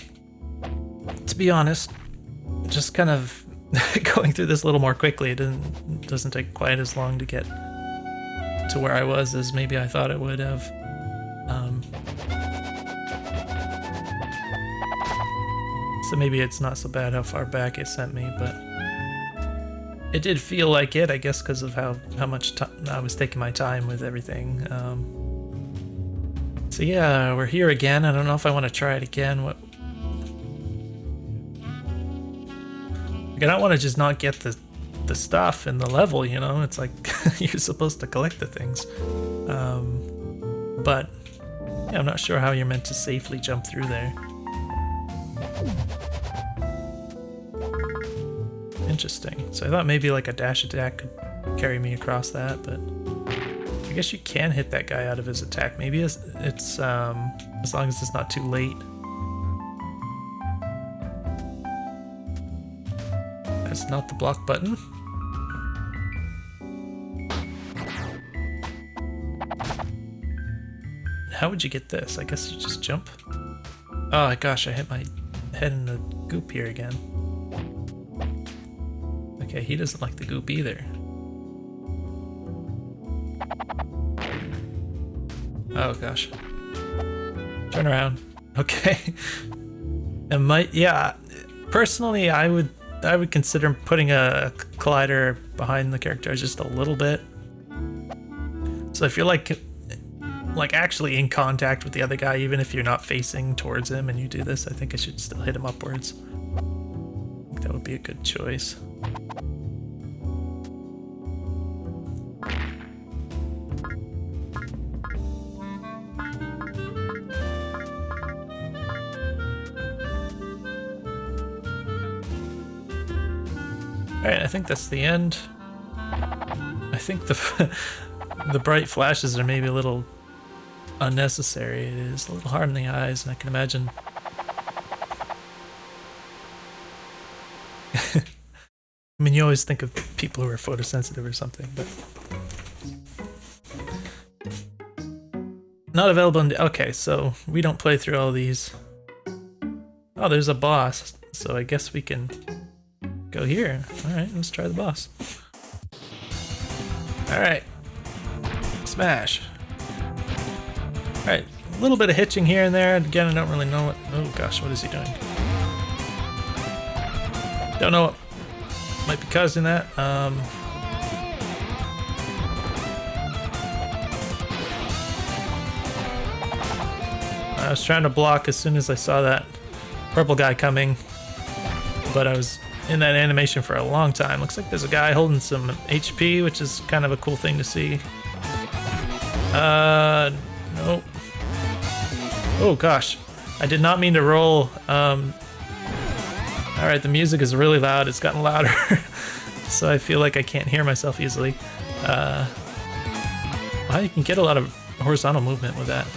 to be honest, just kind of going through this a little more quickly, it doesn't take quite as long to get to where I was as maybe I thought it would have. So maybe it's not so bad how far back it sent me, but it did feel like it, I guess, because of how much I was taking my time with everything. So yeah, we're here again. I don't know if I want to try it again. I don't want to just not get the stuff in the level, you know? It's like you're supposed to collect the things. But yeah, I'm not sure how you're meant to safely jump through there. Interesting. So I thought maybe like a dash attack could carry me across that, but I guess you can hit that guy out of his attack. Maybe it's as long as it's not too late. That's not the block button. How would you get this? I guess you just jump. Oh gosh, I hit my head in the goop here again. Okay, he doesn't like the goop either. Oh gosh. Turn around. Okay. Yeah, personally I would I would consider putting a collider behind the character just a little bit. So if you're like actually in contact with the other guy, even if you're not facing towards him and you do this, I think I should still hit him upwards. I think that would be a good choice. Alright, I think that's the end. I think the bright flashes are maybe a little unnecessary. It is a little hard on the eyes, and I can imagine. I mean, you always think of people who are photosensitive or something, but not available in the... Okay, so we don't play through all these. Oh, there's a boss, so I guess we can go here. Alright, let's try the boss. Alright. Smash. Alright, a little bit of hitching here and there. Again, I don't really know what... Oh gosh, what is he doing? Don't know what might be causing that. I was trying to block as soon as I saw that purple guy coming, but I was in that animation for a long time. Looks like there's a guy holding some HP, which is kind of a cool thing to see. Nope. Oh gosh, I did not mean to roll. Alright, the music is really loud. It's gotten louder, so I feel like I can't hear myself easily. Well, you can get a lot of horizontal movement with that.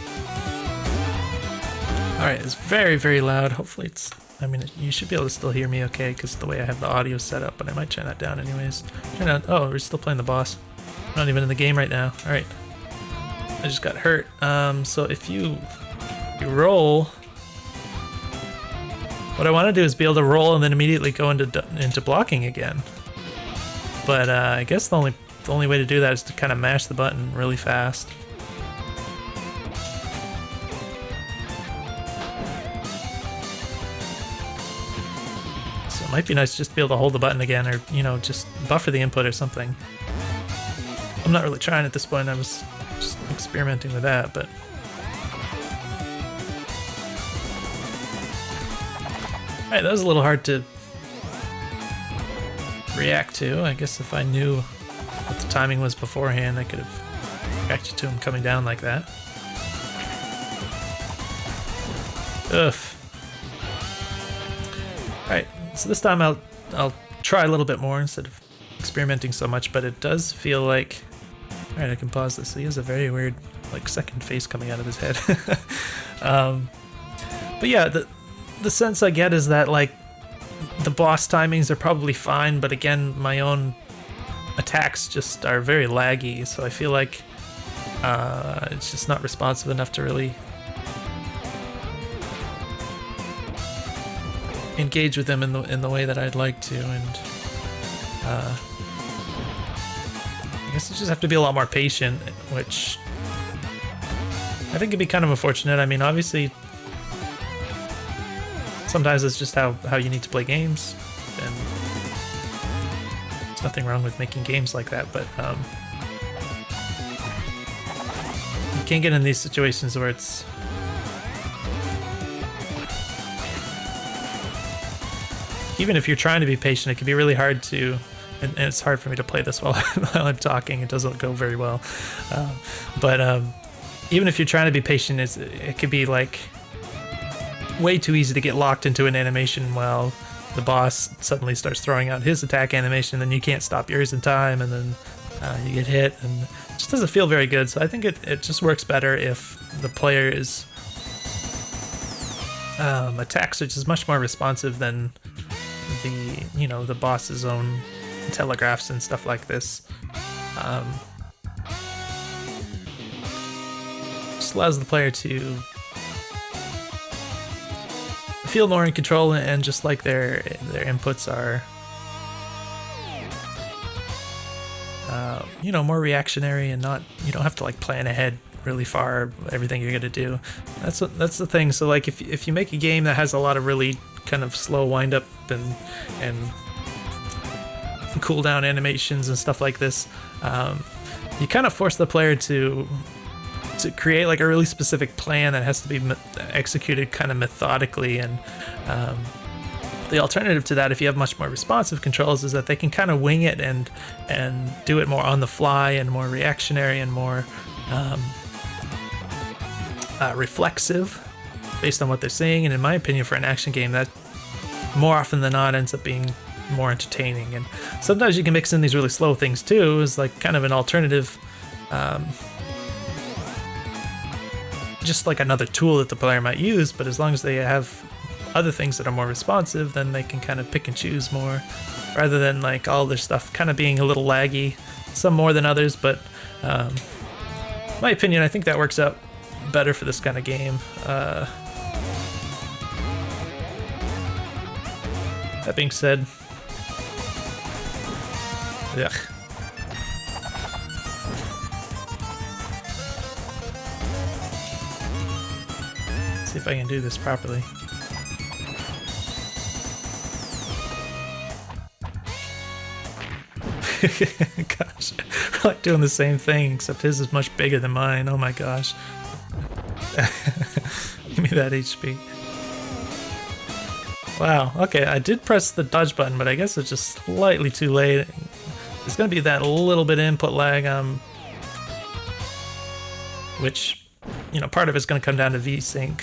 Alright, it's very, very loud. Hopefully it's... I mean, you should be able to still hear me okay, because the way I have the audio set up, but I might turn that down anyways. Turn on... Oh, we're still playing the boss. I'm not even in the game right now. Alright. I just got hurt. So if you roll... What I want to do is be able to roll and then immediately go into blocking again. But I guess the only way to do that is to kind of mash the button really fast. So it might be nice just to be able to hold the button again, or, you know, just buffer the input or something. I'm not really trying at this point. I was just experimenting with that, but... Alright, that was a little hard to react to. I guess if I knew what the timing was beforehand, I could have reacted to him coming down like that. Ugh. Alright, so this time I'll try a little bit more instead of experimenting so much, but it does feel like... Alright, I can pause this. He has a very weird, like, second face coming out of his head. But yeah, the sense I get is that, like, the boss timings are probably fine, but again, my own attacks just are very laggy, so I feel like it's just not responsive enough to really engage with them in the way that I'd like to, and I guess you just have to be a lot more patient, which I think could be kind of unfortunate. I mean, obviously, sometimes it's just how you need to play games, and there's nothing wrong with making games like that, but you can't get in these situations where it's... Even if you're trying to be patient, it can be really hard to... And it's hard for me to play this while I'm talking. It doesn't go very well. But even if you're trying to be patient, it could be like... way too easy to get locked into an animation while the boss suddenly starts throwing out his attack animation, and then you can't stop yours in time, and then you get hit, and it just doesn't feel very good. So I think it just works better if the player is attacks are just much more responsive than the boss's own telegraphs and stuff like this. Just allows the player to feel more in control, and just like their inputs are more reactionary, and not, you don't have to like plan ahead really far everything you're gonna do. That's the thing. So like if you make a game that has a lot of really kind of slow wind up and cooldown animations and stuff like this, you kind of force the player to create like a really specific plan that has to be executed kind of methodically. And the alternative to that, if you have much more responsive controls, is that they can kind of wing it and do it more on the fly and more reactionary and more reflexive based on what they're seeing. And in my opinion, for an action game, that more often than not ends up being more entertaining. And sometimes you can mix in these really slow things too, as like kind of an alternative, just like another tool that the player might use. But as long as they have other things that are more responsive, then they can kind of pick and choose more, rather than like all their stuff kind of being a little laggy, some more than others. But my opinion, I think that works out better for this kind of game. That being said, ugh. See if I can do this properly. Gosh, we're like doing the same thing, except his is much bigger than mine. Oh my gosh. Give me that HP. Wow, okay, I did press the dodge button, but I guess it's just slightly too late. There's gonna be that little bit of input lag, which, you know, part of it's gonna come down to VSync.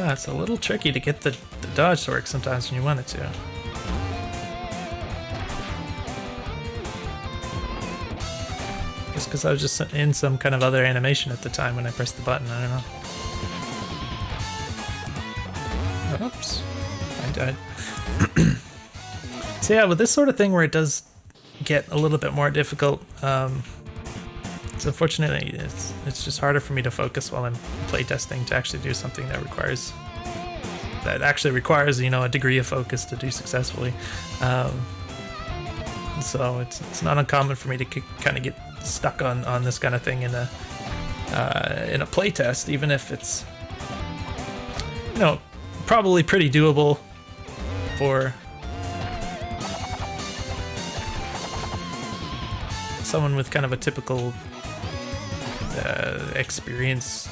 It's a little tricky to get the dodge to work sometimes when you want it to. Just because I was just in some kind of other animation at the time when I pressed the button, I don't know. Oops, I died. So yeah, with this sort of thing where it does get a little bit more difficult, so unfortunately it's just harder for me to focus while I'm playtesting to actually do something that actually requires, you know, a degree of focus to do successfully. So it's not uncommon for me to kind of get stuck on this kind of thing in a playtest, even if it's, you know, probably pretty doable for someone with kind of a typical experienced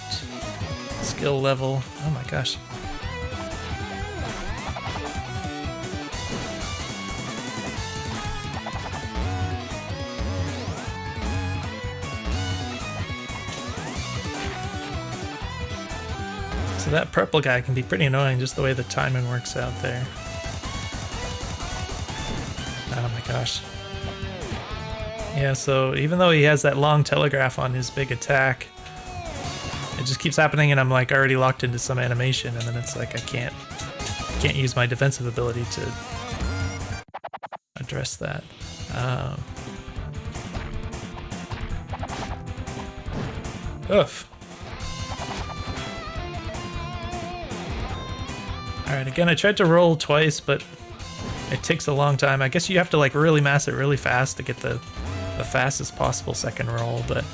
skill level. Oh my gosh. So that purple guy can be pretty annoying, just the way the timing works out there. Oh my gosh. Yeah, so even though he has that long telegraph on his big attack, it just keeps happening, and I'm like already locked into some animation, and then it's like I can't use my defensive ability to address that. Oof. Alright, again, I tried to roll twice, but it takes a long time. I guess you have to like really mass it really fast to get the fastest possible second roll, but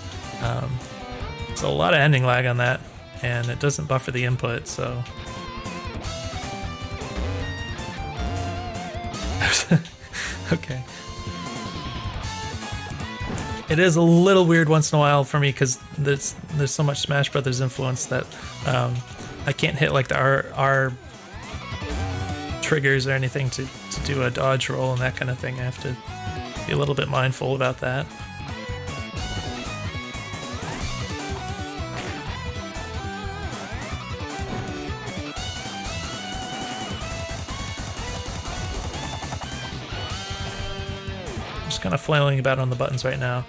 there's a lot of ending lag on that, and it doesn't buffer the input, so... Okay. It is a little weird once in a while for me, because there's so much Smash Brothers influence that I can't hit like the R triggers or anything to do a dodge roll and that kind of thing. I have to be a little bit mindful about that. Just kind of flailing about on the buttons right now.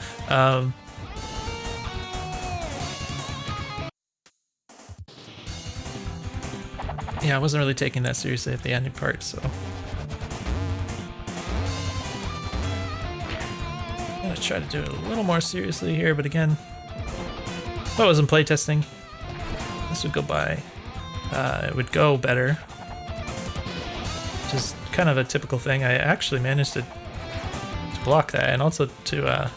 Yeah, I wasn't really taking that seriously at the ending part, so... I'm gonna try to do it a little more seriously here, but again, if I wasn't playtesting, this would go by. It would go better. Which is kind of a typical thing. I actually managed to block that, and also to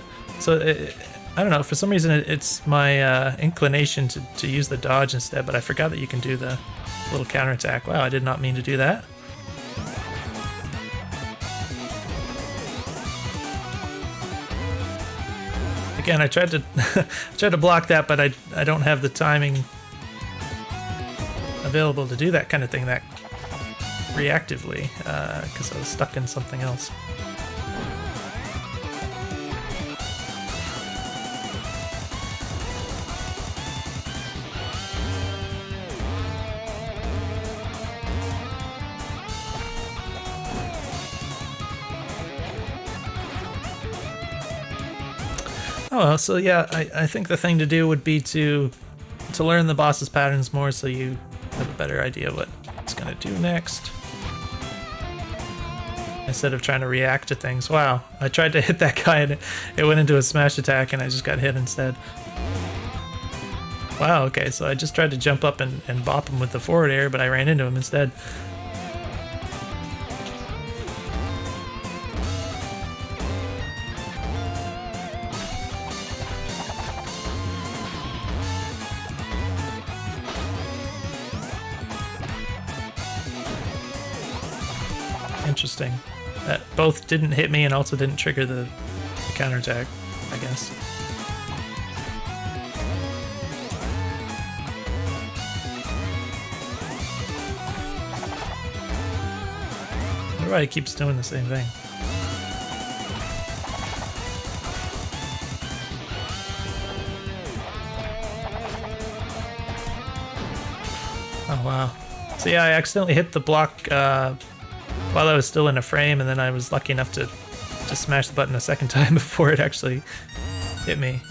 I don't know, for some reason it's my inclination to use the dodge instead, but I forgot that you can do the little counterattack. Wow, I did not mean to do that. Again, I tried to block that, but I don't have the timing available to do that kind of thing that reactively, because I was stuck in something else. Oh, well, so yeah, I think the thing to do would be to learn the boss's patterns more so you have a better idea what it's going to do next. Instead of trying to react to things. Wow, I tried to hit that guy and it went into a smash attack and I just got hit instead. Wow, okay, so I just tried to jump up and bop him with the forward air, but I ran into him instead. Interesting. That both didn't hit me and also didn't trigger the counterattack, I guess. Everybody keeps doing the same thing. Oh wow. So yeah, I accidentally hit the block while I was still in a frame, and then I was lucky enough to smash the button a second time before it actually hit me.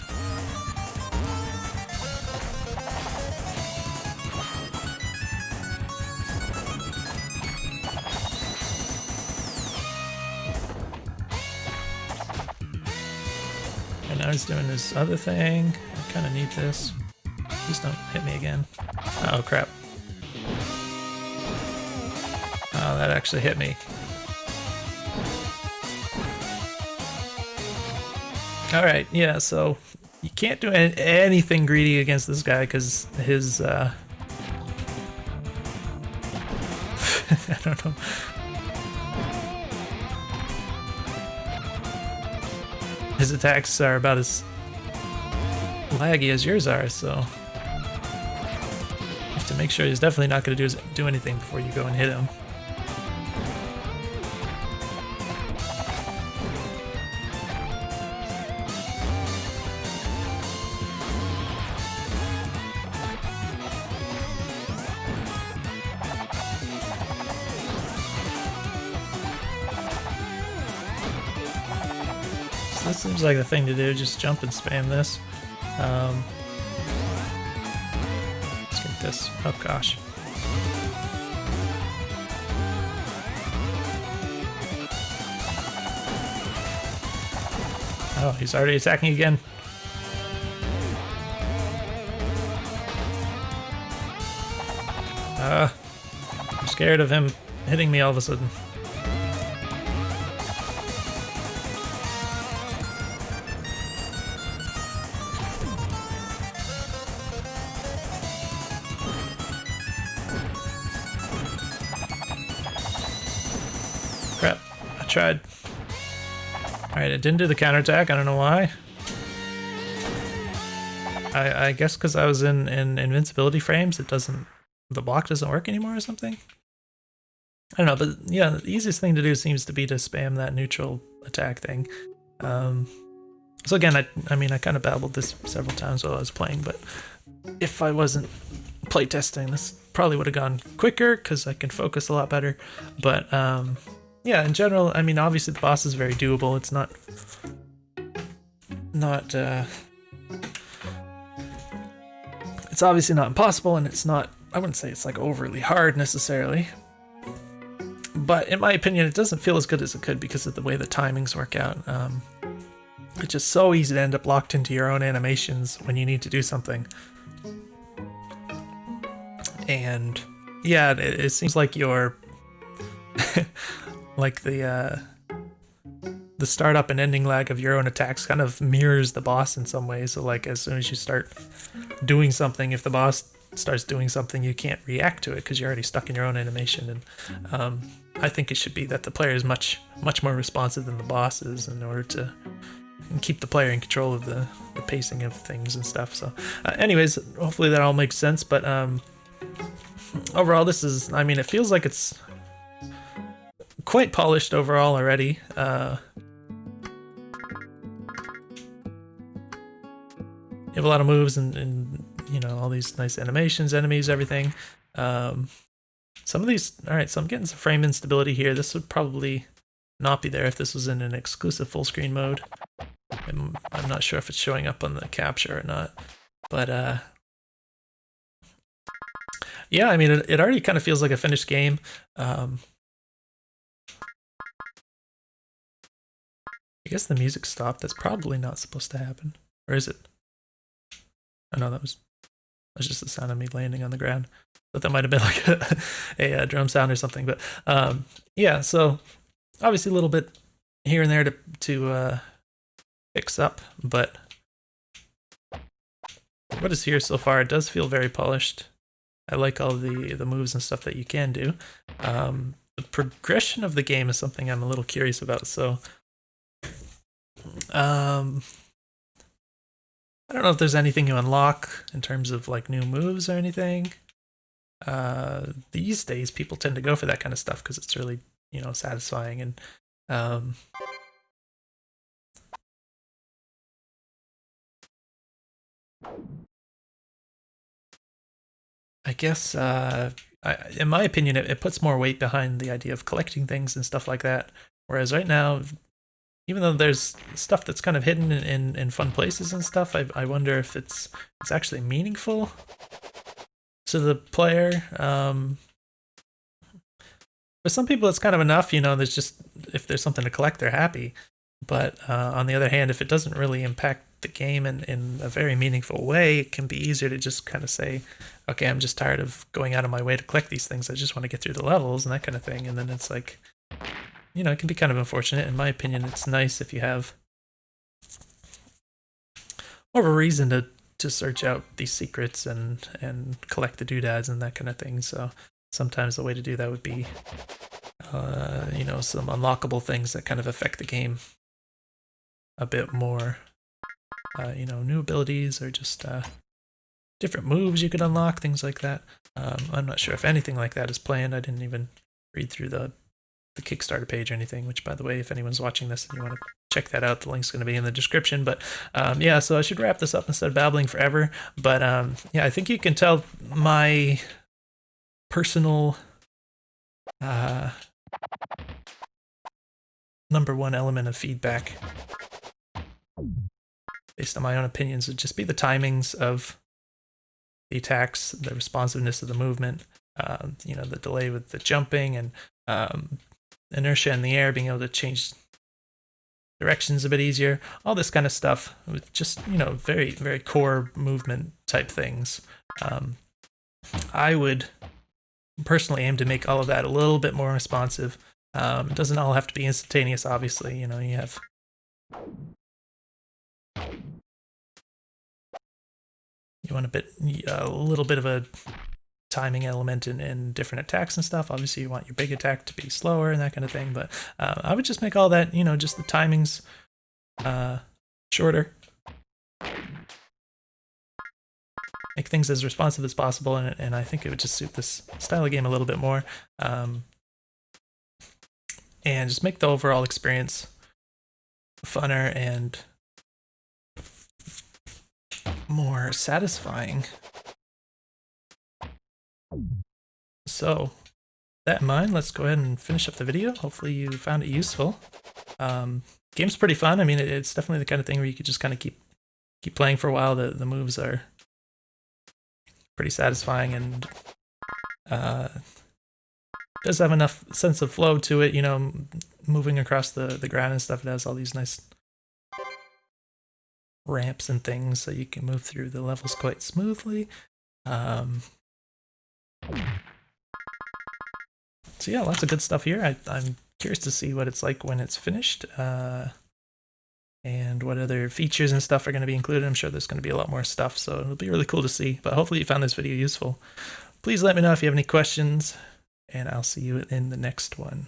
And now he's doing this other thing. I kind of need this. Please don't hit me again. Oh crap. Oh, that actually hit me. Alright, yeah, so you can't do anything greedy against this guy because his, I don't know. His attacks are about as laggy as yours are, so you have to make sure he's definitely not going to do anything before you go and hit him. This seems like the thing to do, just jump and spam this. Let's get this. Oh gosh. Oh, he's already attacking again. I'm scared of him hitting me all of a sudden. Crap, I tried. Alright, it didn't do the counterattack, I don't know why. I guess because I was in invincibility frames, the block doesn't work anymore or something? I don't know, but yeah, the easiest thing to do seems to be to spam that neutral attack thing. So again, I mean, I kind of babbled this several times while I was playing, but if I wasn't playtesting, this probably would have gone quicker because I can focus a lot better. But yeah, in general, I mean, obviously the boss is very doable. It's not it's obviously not impossible, and it's not, I wouldn't say it's like overly hard necessarily. But in my opinion, it doesn't feel as good as it could because of the way the timings work out. It's just so easy to end up locked into your own animations when you need to do something. And yeah, it seems like you're like the the startup and ending lag of your own attacks kind of mirrors the boss in some ways. So like as soon as you start doing something, if the boss starts doing something, you can't react to it because you're already stuck in your own animation. And I think it should be that the player is much more responsive than the boss is in order to keep the player in control of the pacing of things and stuff. So anyways, hopefully that all makes sense. But overall, this is, I mean, it feels like it's quite polished overall already. You have a lot of moves and you know, all these nice animations, enemies, everything. Some of these, all right, so I'm getting some frame instability here. This would probably not be there if this was in an exclusive full screen mode. I'm not sure if it's showing up on the capture or not, but yeah, I mean, it already kind of feels like a finished game. I guess the music stopped. That's probably not supposed to happen, or is it? I know that was just the sound of me landing on the ground. But that might have been like a drum sound or something. But yeah, so obviously a little bit here and there to fix up, but what is here so far, it does feel very polished. I like all the moves and stuff that you can do. The progression of the game is something I'm a little curious about. So I don't know if there's anything you unlock in terms of like new moves or anything. These days people tend to go for that kind of stuff because it's really, you know, satisfying. And I guess in my opinion, it puts more weight behind the idea of collecting things and stuff like that. Whereas right now, even though there's stuff that's kind of hidden in fun places and stuff, I wonder if it's actually meaningful to the player. For some people, it's kind of enough, you know, there's just, if there's something to collect, they're happy. But on the other hand, if it doesn't really impact the game in a very meaningful way, it can be easier to just kind of say, okay, I'm just tired of going out of my way to collect these things. I just want to get through the levels and that kind of thing. And then it's like, you know, it can be kind of unfortunate. In my opinion, it's nice if you have more of a reason to search out these secrets and collect the doodads and that kind of thing. So sometimes the way to do that would be, you know, some unlockable things that kind of affect the game a bit more. You know, new abilities or just different moves you could unlock, things like that. I'm not sure if anything like that is planned. I didn't even read through the Kickstarter page or anything, which, by the way, if anyone's watching this and you want to check that out, the link's going to be in the description. But yeah, so I should wrap this up instead of babbling forever. But yeah, I think you can tell my personal number one element of feedback based on my own opinions would just be the timings of the attacks, the responsiveness of the movement, you know, the delay with the jumping and inertia in the air, being able to change directions a bit easier, all this kind of stuff with just, you know, very, very core movement type things. I would personally aim to make all of that a little bit more responsive. It doesn't all have to be instantaneous, obviously. You know, you have want a little bit of a timing element in different attacks and stuff. Obviously, you want your big attack to be slower and that kind of thing. But I would just make all that, you know, just the timings shorter. Make things as responsive as possible, and I think it would just suit this style of game a little bit more. And just make the overall experience funner and more satisfying. So, that in mind, let's go ahead and finish up the video. Hopefully you found it useful. Game's pretty fun. I mean, it's definitely the kind of thing where you could just kind of keep playing for a while. The moves are pretty satisfying and does have enough sense of flow to it, you know, moving across the ground and stuff. It has all these nice ramps and things so you can move through the levels quite smoothly. So yeah, lots of good stuff here. I'm curious to see what it's like when it's finished, and what other features and stuff are going to be included. I'm sure there's going to be a lot more stuff, so it'll be really cool to see. But hopefully you found this video useful. Please let me know if you have any questions, and I'll see you in the next one.